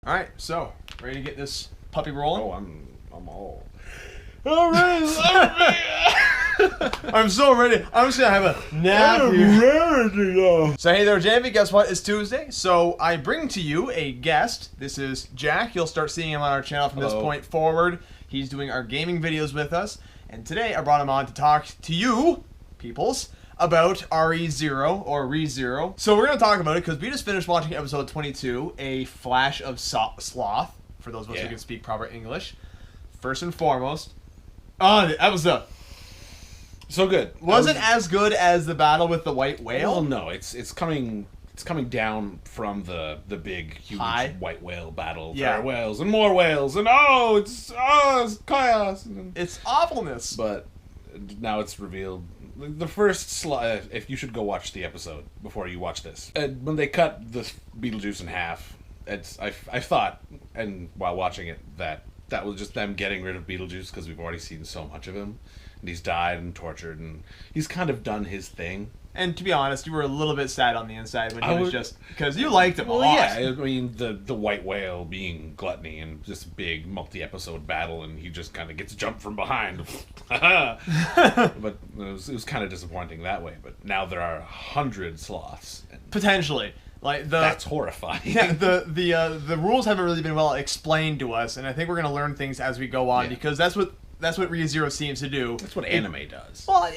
All right, so ready to get this puppy rolling? Oh, I'm all. All right, I'm so ready. I'm just gonna have a nap here. So hey there, Jamie. Guess what? It's Tuesday, so I bring to you a guest. This is Jack. You'll start seeing him on our channel from this point forward. He's doing our gaming videos with us, and today I brought him on to talk to you, peoples, about RE0 or ReZero. So we're gonna talk about it because we just finished watching episode 22, A Flash of Sloth. For those of us who can speak proper English, first and foremost, that was so good. Wasn't as good as the battle with the white whale. Well, no, it's coming down from the big huge white whale battle. Yeah, there are whales and more whales and it's chaos. It's awfulness. But now it's revealed. The first if you should go watch the episode before you watch this. When they cut the Beetlejuice in half, I thought, and while watching it, that was just them getting rid of Beetlejuice because we've already seen so much of him, and he's died and tortured, and he's kind of done his thing. And to be honest, you were a little bit sad on the inside when he was just because you liked him a lot. Yeah, I mean the white whale being gluttony and just a big multi-episode battle, and he just kind of gets jumped from behind. But it was kind of disappointing that way. But now there are 100 sloths. Potentially. That's horrifying. Yeah, the rules haven't really been well explained to us, and I think we're gonna learn things as we go on because that's what ReZero seems to do. That's what anime does. Well,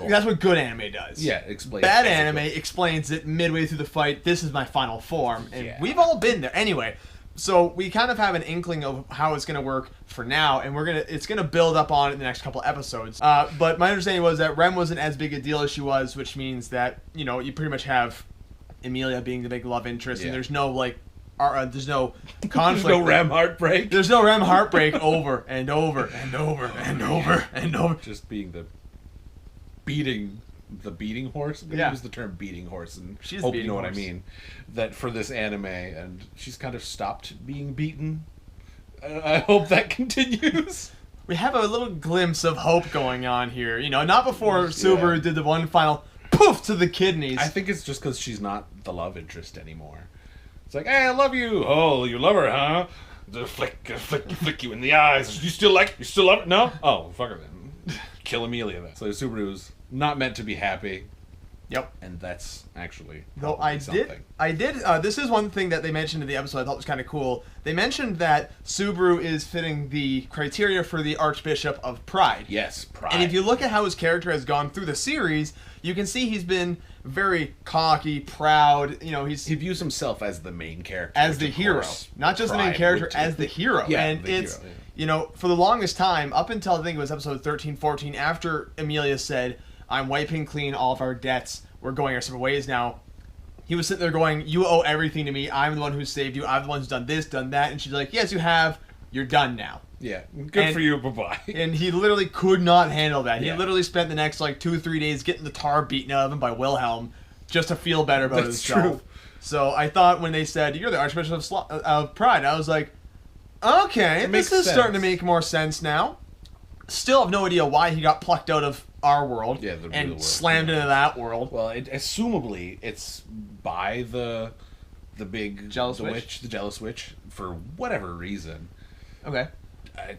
that's what good anime does. Yeah, explains. Bad anime explains it midway through the fight. This is my final form, and we've all been there. Anyway, so we kind of have an inkling of how it's gonna work for now, and it's gonna build up on it in the next couple episodes. But my understanding was that Rem wasn't as big a deal as she was, which means that you pretty much have Emilia being the big love interest, and there's no there's no conflict. There's no Rem heartbreak. There's no Rem heartbreak over and over and over and over and over. Just being the beating horse. I'm gonna use the term beating horse, and hope you know what I mean. That for this anime, and she's kind of stopped being beaten. I hope that continues. We have a little glimpse of hope going on here. Not before Subaru did the one final poof to the kidneys. I think it's just because she's not the love interest anymore. It's like, hey, I love you. Oh, you love her, huh? Flick you in the eyes. You still love her? No? Oh, fuck her then. Kill Emilia then. So Subaru's not meant to be happy. Yep. And that's actually something. This is one thing that they mentioned in the episode I thought was kind of cool. They mentioned that Subaru is fitting the criteria for the Archbishop of Pride. Yes, Pride. And if you look at how his character has gone through the series, you can see he's been very cocky, proud. He views himself as the main character. As the hero. Not just the main character, as the hero. Yeah, and it's, for the longest time, up until I think it was episode 13, 14, after Emilia said, I'm wiping clean all of our debts, we're going our separate ways now, he was sitting there going, you owe everything to me, I'm the one who saved you, I'm the one who's done this, done that, and she's like, yes, you have, you're done now. Yeah, good for you, bye-bye. And he literally could not handle that. He literally spent the next 2-3 days getting the tar beaten out of him by Wilhelm just to feel better about himself. True. So I thought when they said, you're the Archbishop of Pride, I was like, okay, this is starting to make more sense now. Still have no idea why he got plucked out of our world and slammed into that world. Well, assumably it's by the big jealous witch, the jealous witch, for whatever reason. Okay. I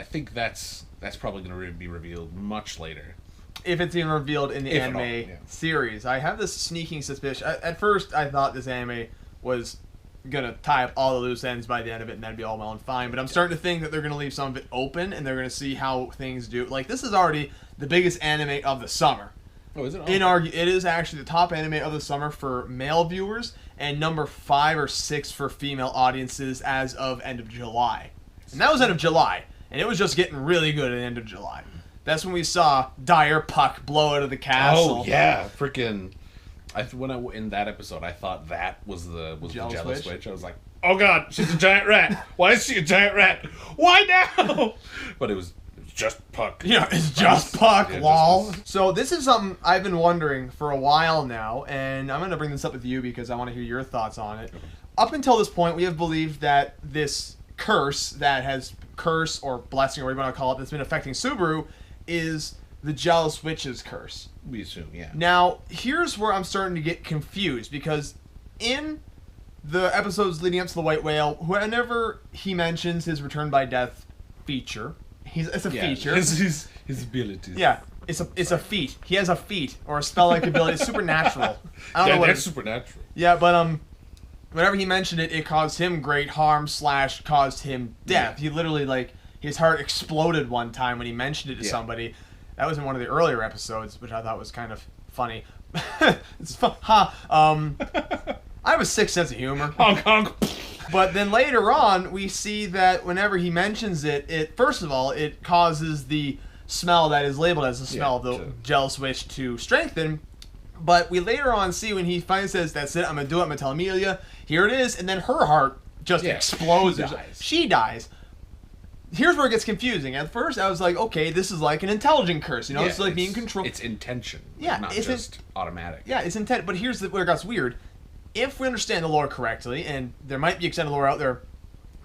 think that's probably going to be revealed much later. If it's even revealed in the anime series. I have this sneaking suspicion. At first, I thought this anime was going to tie up all the loose ends by the end of it, and that'd be all well and fine. But I'm starting to think that they're going to leave some of it open, and they're going to see how things do. This is already the biggest anime of the summer. Oh, is it? It is actually the top anime of the summer for male viewers, and number 5 or 6 for female audiences as of end of July. And that was end of July, and it was just getting really good at the end of July. That's when we saw Dire Puck blow out of the castle. Oh yeah, freaking! In that episode, I thought that was the jealous witch. I was like, oh god, she's a giant rat. Why is she a giant rat? Why now? But it was just Puck. Yeah, it's just Puck, lol. So this is something I've been wondering for a while now, and I'm going to bring this up with you because I want to hear your thoughts on it. Okay. Up until this point, we have believed that this curse or blessing or whatever you want to call it that's been affecting Subaru is the jealous witch's curse. We assume, yeah. Now, here's where I'm starting to get confused because in the episodes leading up to the White Whale, whenever he mentions his return by death feature, it's a feature. His abilities. Yeah, it's a feat. He has a feat or a spell-like ability. It's supernatural. I don't know what that's supernatural. Yeah, but whenever he mentioned it, it caused him great harm / caused him death. Yeah. He literally, like, his heart exploded one time when he mentioned it to somebody. That was in one of the earlier episodes, which I thought was kind of funny. It's fun. I have a sick sense of humor. Honk, honk. But then later on, we see that whenever he mentions it, first of all, it causes the smell that is labeled as the smell of the jealous witch to strengthen. But we later on see when he finally says, "That's it, I'm going to do it, I'm going to tell Amelia, here it is," and then her heart just explodes. She dies. Here's where it gets confusing. At first, I was like, okay, this is like an intelligent curse. You know, it's like being controlled. It's intention. Yeah, not just automatic. Yeah, it's intent. But here's where it gets weird. If we understand the lore correctly, and there might be extended lore out there,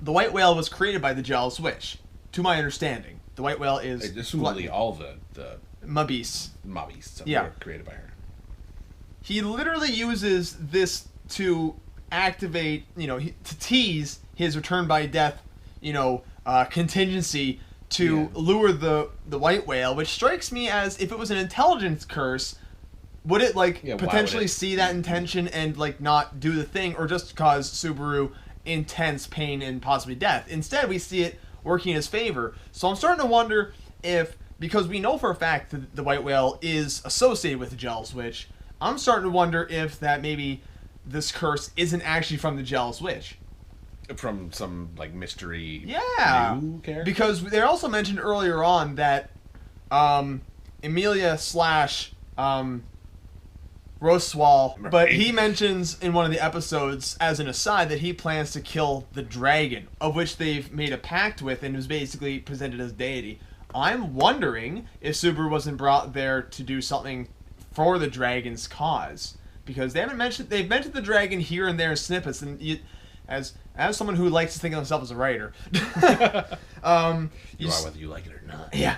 the White Whale was created by the Jealous Witch. To my understanding, the White Whale is assumably all the Mabis were created by her. He literally uses this to activate, to tease his return by death, contingency to lure the White Whale, which strikes me as if it was an intelligence curse, would it potentially see that intention and not do the thing, or just cause Subaru intense pain and possibly death? Instead, we see it working in his favor. So I'm starting to wonder if, because we know for a fact that the White Whale is associated with the Jealous Witch, I'm starting to wonder if that maybe this curse isn't actually from the Jealous Witch. From some mystery new character? Because they also mentioned earlier on that Amelia / Roswell, but he mentions in one of the episodes as an aside that he plans to kill the dragon, of which they've made a pact with and was basically presented as deity. I'm wondering if Subaru wasn't brought there to do something for the dragon's cause, because they've mentioned the dragon here and there in snippets, and as someone who likes to think of himself as a writer, you are whether you like it or not. Yeah.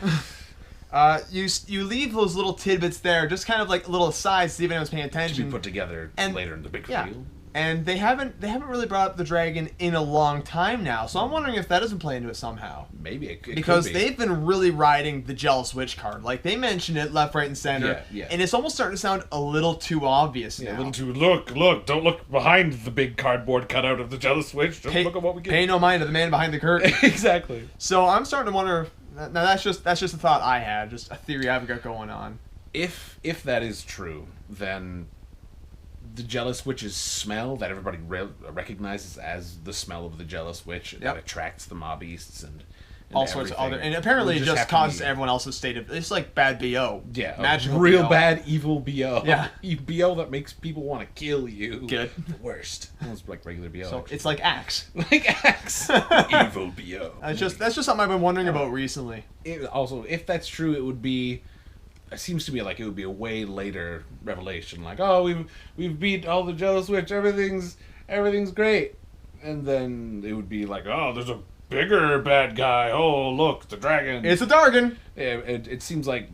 You leave those little tidbits there, just kind of like little asides to see if anyone's paying attention. To be put together later in the big reveal. And they haven't really brought up the dragon in a long time now, so I'm wondering if that doesn't play into it somehow. Maybe it could because they've been really riding the Jealous Witch card. Like, they mentioned it left, right, and center, and it's almost starting to sound a little too obvious now. A little too, look, don't look behind the big cardboard cutout of the Jealous Witch, just look at what we get. Pay no mind to the man behind the curtain. Exactly. So I'm starting to wonder, now that's just a thought I had, just a theory I've got going on. If that is true, then the Jealous Witch's smell that everybody recognizes as the smell of the Jealous Witch that attracts the mob beasts and all sorts of other, and apparently it just causes everyone else's state of, it's like bad BO. Yeah, magical real BO. Bad evil BO. Yeah, BO that makes people want to kill you. Good. The worst. Almost like regular BO. So it's like Axe. Like Axe. Evil BO. That's just something I've been wondering about recently. Also, if that's true, it would be. It seems to me like it would be a way later revelation, like, oh, we've beat all the Jealous Witch, everything's great, and then it would be like, oh, there's a bigger bad guy. Oh, look, the dragon. It's a dragon. Yeah, it seems like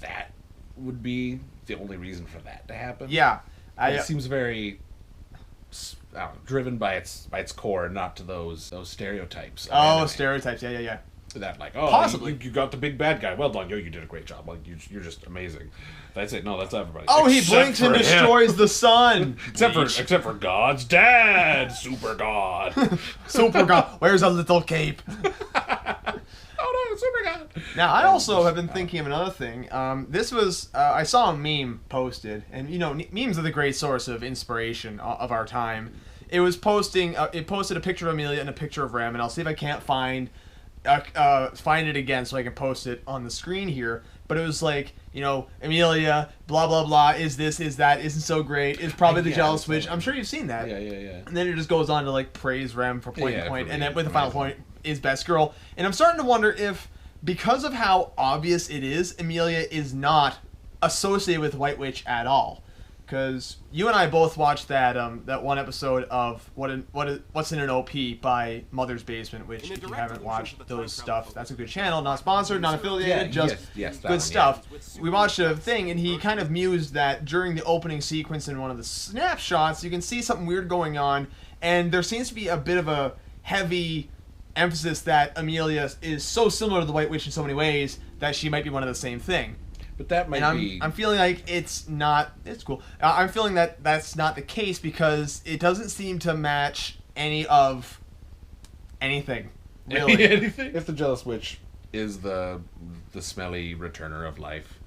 that would be the only reason for that to happen. Yeah, it seems very driven by its core, not to those stereotypes. Oh, stereotypes. Yeah. That possibly you got the big bad guy. Well done, you did a great job. Like you're just amazing. That's it. No, that's everybody. Oh, he blinks and destroys the sun. except for God's dad, Super God. Super God wears a little cape. Oh no, Super God. Now I also have been thinking of another thing. This was I saw a meme posted, and memes are the great source of inspiration of our time. It was posting. It posted a picture of Amelia and a picture of Rem, and I'll see if I can't find it again so I can post it on the screen here. But it was like, Amelia, blah blah blah, is this, is that, isn't so great, is probably the Jealous Witch. I'm sure you've seen that. Yeah. And then it just goes on to praise Rem for point to point, and then with the final point is best girl. And I'm starting to wonder if, because of how obvious it is, Amelia is not associated with White Witch at all. because you and I both watched that one episode of What's in an OP by Mother's Basement, which if you haven't watched those stuff, that's a good channel, not sponsored, not affiliated, just good stuff. We watched a thing, and he kind of mused that during the opening sequence in one of the snapshots, you can see something weird going on, and there seems to be a bit of a heavy emphasis that Amelia is so similar to the White Witch in so many ways that she might be one of the same thing. But that might be... I'm feeling like it's not... It's cool. I'm feeling that that's not the case because it doesn't seem to match any of anything, really. Anything? If the Jealous Witch is the smelly returner of life,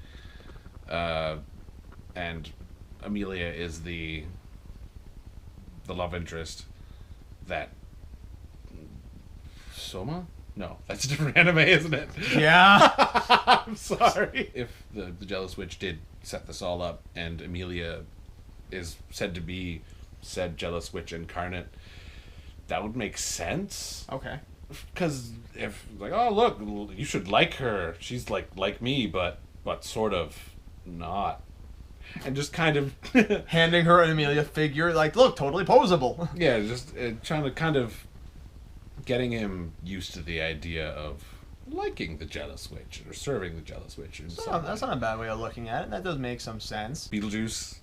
and Amelia is the love interest that... Soma? No, that's a different anime, isn't it? Yeah. I'm sorry. If the Jealous Witch did set this all up and Amelia is said to be said Jealous Witch incarnate, that would make sense. Okay. Because if, like, oh, look, you should like her. She's like me, but sort of not. And just kind of... handing her an Amelia figure, like, look, totally posable. Yeah, just trying to kind of... getting him used to the idea of liking the Jealous Witch or serving the Jealous Witch. That's not a bad way of looking at it. That does make some sense. Beetlejuice,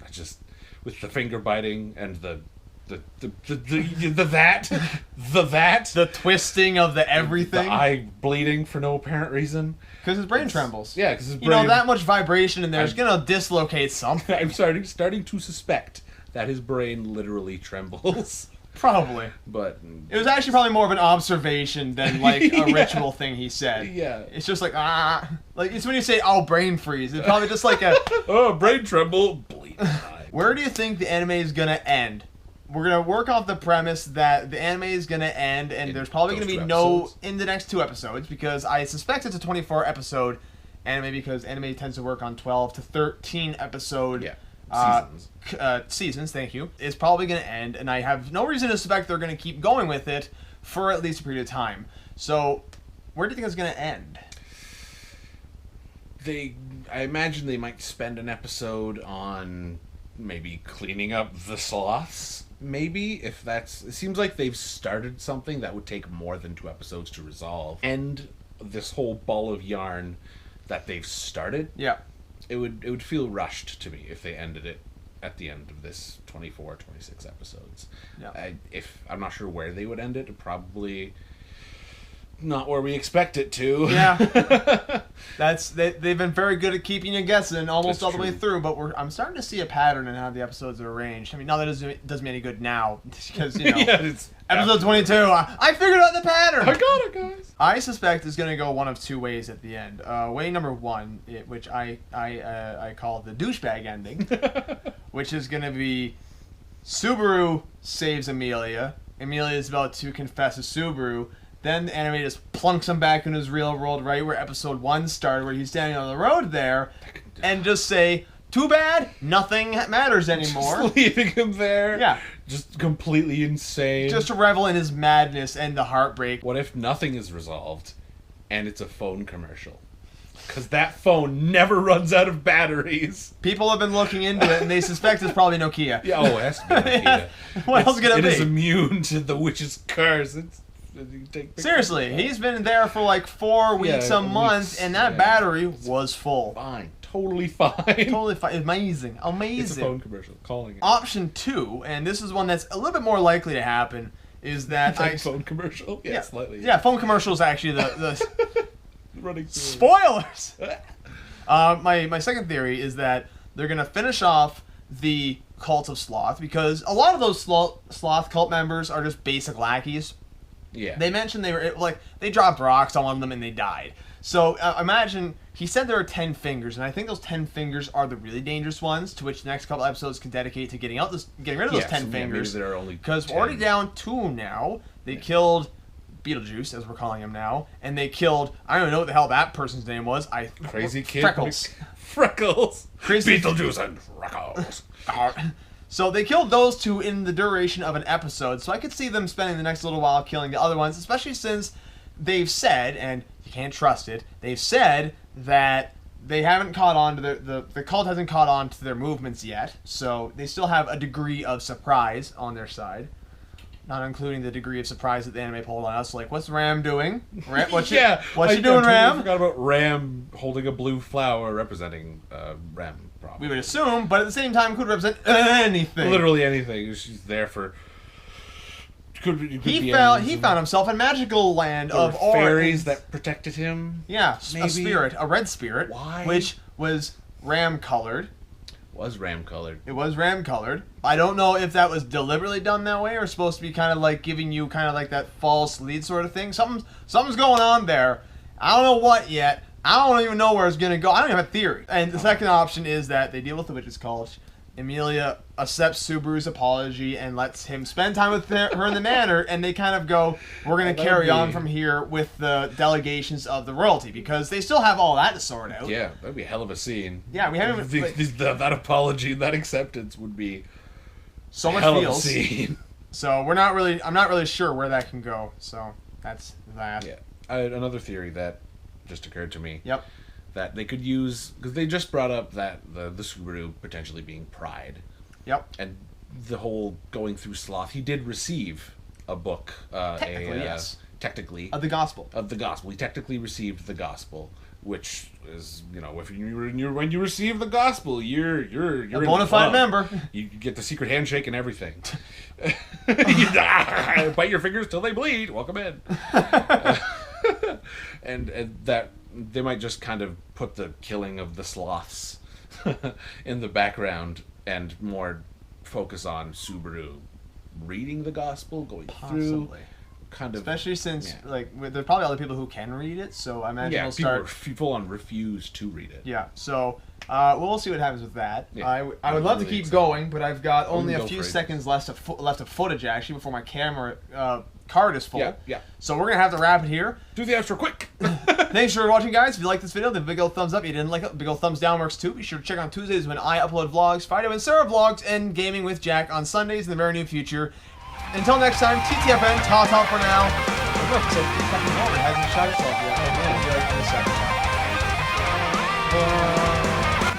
I just with the finger biting and the twisting of the everything, the eye bleeding for no apparent reason because his brain trembles. Yeah, because his brain. You know, that much vibration in there is gonna dislocate something. I'm starting to suspect that his brain literally trembles. Probably. But it was actually probably more of an observation than like a ritual thing he said. Yeah. It's just like, like it's when you say, oh, brain freeze. It's probably just like a... oh, brain tremble, bleed. Where do you think the anime is going to end? We're going to work off the premise that the anime is going to end, and there's probably going to be no... in the next 2 episodes, because I suspect it's a 24 episode anime, because anime tends to work on 12 to 13 episode... Yeah. Seasons, thank you, is probably going to end, and I have no reason to suspect they're going to keep going with it for at least a period of time. So, where do you think it's going to end? I imagine they might spend an episode on maybe cleaning up the sloths. Maybe, if that's... It seems like they've started something that would take more than 2 episodes to resolve. And this whole ball of yarn that they've started... Yeah. It would feel rushed to me if they ended it at the end of this 24, 26 episodes. Yeah. I'm not sure where they would end it. Probably not where we expect it to. Yeah. They've been very good at keeping you guessing almost all the way through, but I'm starting to see a pattern in how the episodes are arranged. I mean, not that it doesn't me any good now, because, you know, yeah, it's episode 22, I figured out the pattern! I got it, guys! I suspect it's going to go one of 2 ways at the end. Way number 1, which I call the douchebag ending, which is going to be Subaru saves Amelia. Amelia is about to confess to Subaru. Then the anime just plunks him back into his real world, right where episode 1 started, where he's standing on the road there, and just say, too bad, nothing matters anymore. Just leaving him there. Yeah. Just completely insane. Just to revel in his madness and the heartbreak. What if nothing is resolved, and it's a phone commercial? Because that phone never runs out of batteries. People have been looking into it, and they suspect it's probably Nokia. Yeah, it has to be Nokia. What else could it be? It is immune to the witch's curse. Seriously, he's been there for like 4 weeks, a month, and that battery was full. Fine. Totally fine. Totally fine. Amazing. Amazing. It's a phone commercial. Calling it. Option 2, and this is one that's a little bit more likely to happen, is that phone commercial? Yeah, slightly. Yeah, phone commercial is actually the running through. Spoilers! My second theory is that they're going to finish off the Cult of Sloth, because a lot of those sloth cult members are just basic lackeys. Yeah. They mentioned they dropped rocks on one of them and they died. So imagine, he said there are 10 fingers, and I think those 10 fingers are the really dangerous ones, to which the next couple episodes can dedicate to getting rid of those 10 fingers. Maybe there are only because we're already down 2 now. They killed Beetlejuice, as we're calling him now, and they killed, I don't know what the hell that person's name was. Crazy Kid. Freckles. Crazy Beetlejuice and Freckles. So they killed those 2 in the duration of an episode, so I could see them spending the next little while killing the other ones, especially since they've said, and you can't trust it, they've said that they haven't caught on to the cult hasn't caught on to their movements yet, so they still have a degree of surprise on their side. Not including the degree of surprise that the anime pulled on us. Like, what's Ram doing? What's you doing, totally Ram? I forgot about Ram holding a blue flower representing Ram, probably. We would assume, but at the same time, it could represent anything. Literally anything. She's there for... He found himself in magical land of fairies that protected him. Yeah, maybe. A spirit, a red spirit. Why? Which was ram-colored. It was ram-colored. I don't know if that was deliberately done that way or supposed to be kind of like giving you kind of like that false lead sort of thing. Something's going on there. I don't know what yet. I don't even know where it's going to go. I don't even have a theory. And the second option is that they deal with the Witch's College. Emilia accepts Subaru's apology and lets him spend time with her in the manor, and they kind of go, we're going to carry on from here with the delegations of the royalty, because they still have all that to sort out. Yeah, that'd be a hell of a scene. Yeah, we haven't... that apology, that acceptance would be so much hell feels. Of a scene. So I'm not really sure where that can go, so that's that. Yeah. Another theory that just occurred to me. Yep. That they could use, because they just brought up that the Subaru potentially being Pride. Yep. And the whole going through sloth. He did receive a book. Technically, yes. Technically. Of the gospel. He technically received the gospel, which is, when you receive the gospel, you're a bona fide member. You get the secret handshake and everything. You bite your fingers till they bleed. Welcome in. And that they might just kind of put the killing of the sloths in the background and more focus on Subaru reading the gospel, going through. Kind of, especially since there's probably other people who can read it, so I imagine people on refuse to read it. Yeah, so we'll see what happens with that. Yeah, I would love to keep going, but I've got only a few seconds left of footage actually before my camera card is full. Yeah. So we're gonna have to wrap it here. Do the outro quick. Thanks for watching, guys. If you liked this video, then big old thumbs up. If you didn't like it, big old thumbs down works too. Be sure to check on Tuesdays when I upload vlogs, Friday when Sarah vlogs, and Gaming with Jack on Sundays in the very near future. Until next time, TTFN, ta-ta for now. Look, it's a fucking moment. It hasn't shot itself yet. Oh, man, it'll be like in a second.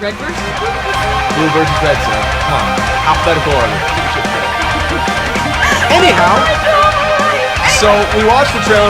Red versus Blue versus red, sir. Come on. Alphabetical order. Anyhow, so we watched the trailer